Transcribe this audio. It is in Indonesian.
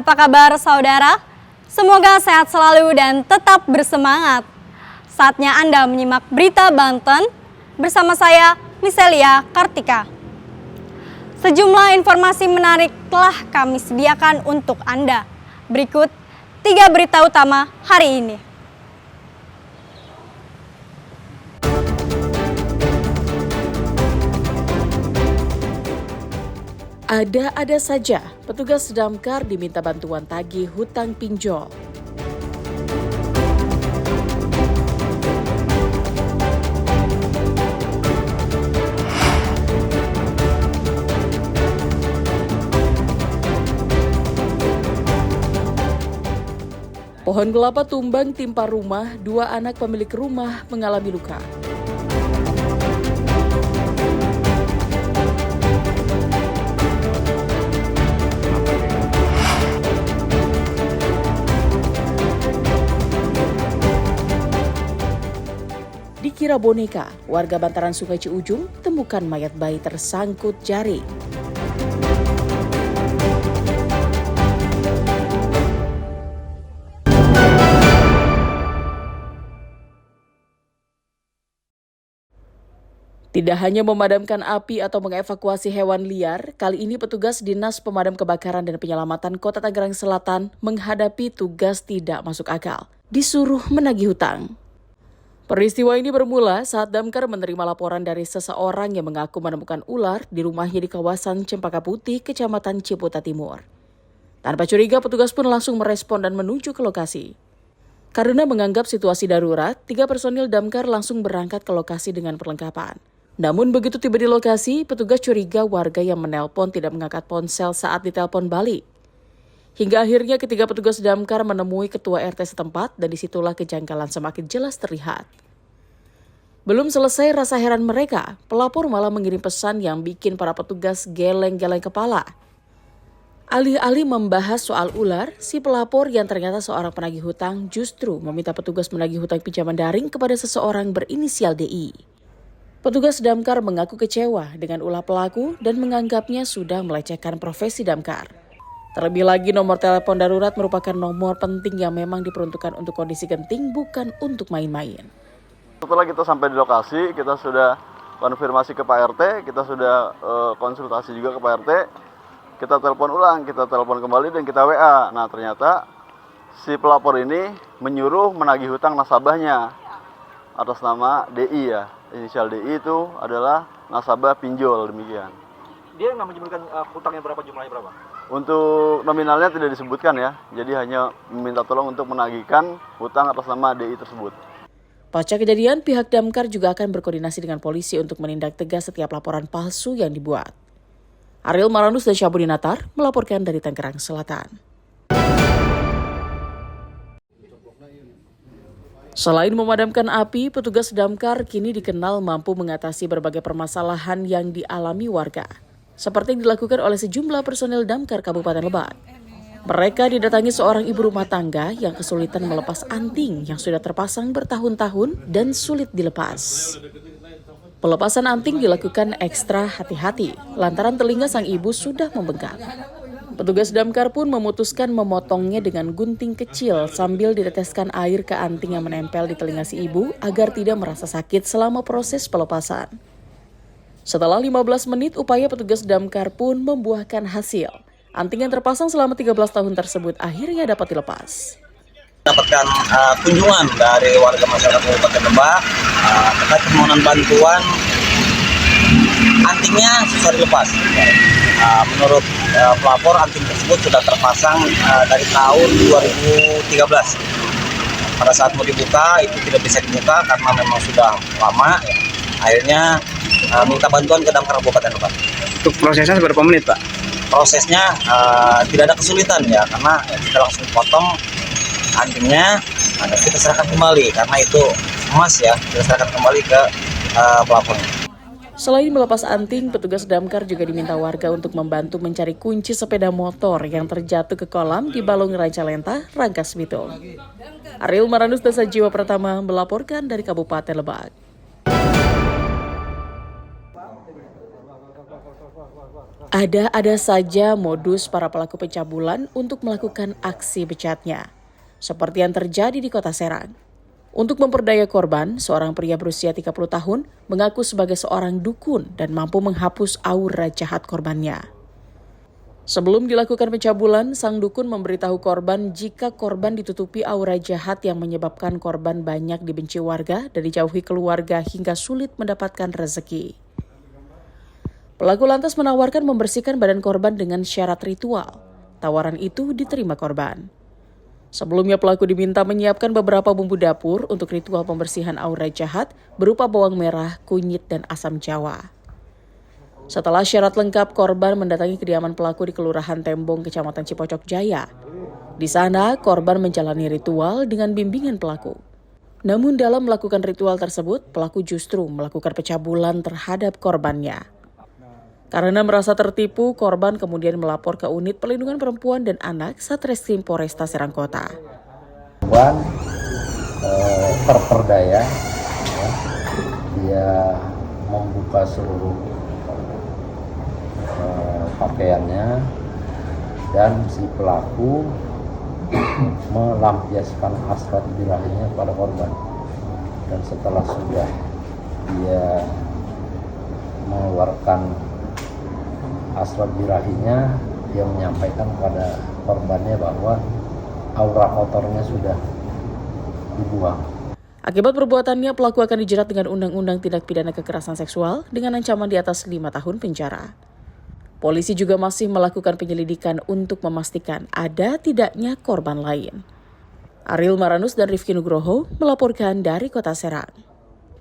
Apa kabar saudara? Semoga sehat selalu dan tetap bersemangat. Saatnya Anda menyimak berita Banten bersama saya, Miselia Kartika. Sejumlah informasi menarik telah kami sediakan untuk Anda. Berikut 3 berita utama hari ini. Ada-ada saja, petugas damkar diminta bantuan tagih hutang pinjol. Pohon kelapa tumbang timpa rumah, 2 anak pemilik rumah mengalami luka. Dikira boneka, warga bantaran Sungai Ciujung temukan mayat bayi tersangkut jaring. Tidak hanya memadamkan api atau mengevakuasi hewan liar, kali ini petugas Dinas Pemadam Kebakaran dan Penyelamatan Kota Tangerang Selatan menghadapi tugas tidak masuk akal, disuruh menagih hutang. Peristiwa ini bermula saat damkar menerima laporan dari seseorang yang mengaku menemukan ular di rumahnya di kawasan Cempaka Putih, Kecamatan Ciputa Timur. Tanpa curiga, petugas pun langsung merespon dan menuju ke lokasi. Karena menganggap situasi darurat, 3 personil damkar langsung berangkat ke lokasi dengan perlengkapan. Namun begitu tiba di lokasi, petugas curiga warga yang menelpon tidak mengangkat ponsel saat ditelepon balik. Hingga akhirnya ketiga petugas damkar menemui ketua RT setempat dan disitulah kejanggalan semakin jelas terlihat. Belum selesai rasa heran mereka, pelapor malah mengirim pesan yang bikin para petugas geleng-geleng kepala. Alih-alih membahas soal ular, si pelapor yang ternyata seorang penagih hutang justru meminta petugas menagih hutang pinjaman daring kepada seseorang berinisial DI. Petugas damkar mengaku kecewa dengan ulah pelaku dan menganggapnya sudah melecehkan profesi damkar. Terlebih lagi, nomor telepon darurat merupakan nomor penting yang memang diperuntukkan untuk kondisi genting, bukan untuk main-main. Setelah kita sampai di lokasi, kita sudah konfirmasi ke Pak RT, kita sudah konsultasi juga ke Pak RT, kita telepon ulang, kita telepon kembali dan kita WA. Nah ternyata si pelapor ini menyuruh menagih hutang nasabahnya atas nama DI ya. Inisial DI itu adalah nasabah pinjol, demikian. Dia nggak menyebutkan hutangnya berapa, jumlahnya berapa? Untuk nominalnya tidak disebutkan ya, jadi hanya meminta tolong untuk menagihkan hutang atas nama DI tersebut. Pasca kejadian, pihak damkar juga akan berkoordinasi dengan polisi untuk menindak tegas setiap laporan palsu yang dibuat. Ariel Maranus dan Syabudinatar melaporkan dari Tangerang Selatan. Selain memadamkan api, petugas damkar kini dikenal mampu mengatasi berbagai permasalahan yang dialami warga, seperti yang dilakukan oleh sejumlah personel damkar Kabupaten Lebak. Mereka didatangi seorang ibu rumah tangga yang kesulitan melepas anting yang sudah terpasang bertahun-tahun dan sulit dilepas. Pelepasan anting dilakukan ekstra hati-hati lantaran telinga sang ibu sudah membengkak. Petugas damkar pun memutuskan memotongnya dengan gunting kecil sambil diteteskan air ke anting yang menempel di telinga si ibu agar tidak merasa sakit selama proses pelepasan. Setelah 15 menit, upaya petugas damkar pun membuahkan hasil. Anting yang terpasang selama 13 tahun tersebut akhirnya dapat dilepas. Dapatkan kunjungan dari warga masyarakat Kabupaten Lebak terkait permohonan bantuan antingnya susah dilepas. Menurut pelapor, anting tersebut sudah terpasang dari tahun 2013. Pada saat mau dibuka itu tidak bisa dibuka karena memang sudah lama. Akhirnya minta bantuan ke damkar Kabupaten Lebak. Untuk prosesnya berapa menit, Pak? Prosesnya tidak ada kesulitan ya, karena kita langsung potong antingnya, kita serahkan kembali karena itu emas ya, kita serahkan kembali ke pelapor. Selain melepas anting, petugas damkar juga diminta warga untuk membantu mencari kunci sepeda motor yang terjatuh ke kolam di Balong Rancalenta, Rangkas Bitung. Ariel Maranus Dasa Jiwa Pertama melaporkan dari Kabupaten Lebak. Ada saja modus para pelaku pencabulan untuk melakukan aksi bejatnya, seperti yang terjadi di Kota Serang. Untuk memperdaya korban, seorang pria berusia 30 tahun mengaku sebagai seorang dukun dan mampu menghapus aura jahat korbannya. Sebelum dilakukan pencabulan, sang dukun memberitahu korban jika korban ditutupi aura jahat yang menyebabkan korban banyak dibenci warga dan dijauhi keluarga hingga sulit mendapatkan rezeki. Pelaku lantas menawarkan membersihkan badan korban dengan syarat ritual. Tawaran itu diterima korban. Sebelumnya pelaku diminta menyiapkan beberapa bumbu dapur untuk ritual pembersihan aura jahat berupa bawang merah, kunyit, dan asam jawa. Setelah syarat lengkap, korban mendatangi kediaman pelaku di Kelurahan Tembong, Kecamatan Cipocok Jaya. Di sana, korban menjalani ritual dengan bimbingan pelaku. Namun dalam melakukan ritual tersebut, pelaku justru melakukan pencabulan terhadap korbannya. Karena merasa tertipu, korban kemudian melapor ke Unit Perlindungan Perempuan dan Anak Satreskrim Polresta Serang Kota. Korban terperdaya, ya. Dia membuka seluruh pakaiannya dan si pelaku melampiaskan hasrat birahinya pada korban. Dan setelah sudah dia mengeluarkan hasrat birahinya, dia menyampaikan kepada korbannya bahwa aura kotornya sudah dibuang. Akibat perbuatannya, pelaku akan dijerat dengan Undang-Undang Tindak Pidana Kekerasan Seksual dengan ancaman di atas 5 tahun penjara. Polisi juga masih melakukan penyelidikan untuk memastikan ada tidaknya korban lain. Ariel Maranus dan Rifki Nugroho melaporkan dari Kota Serang.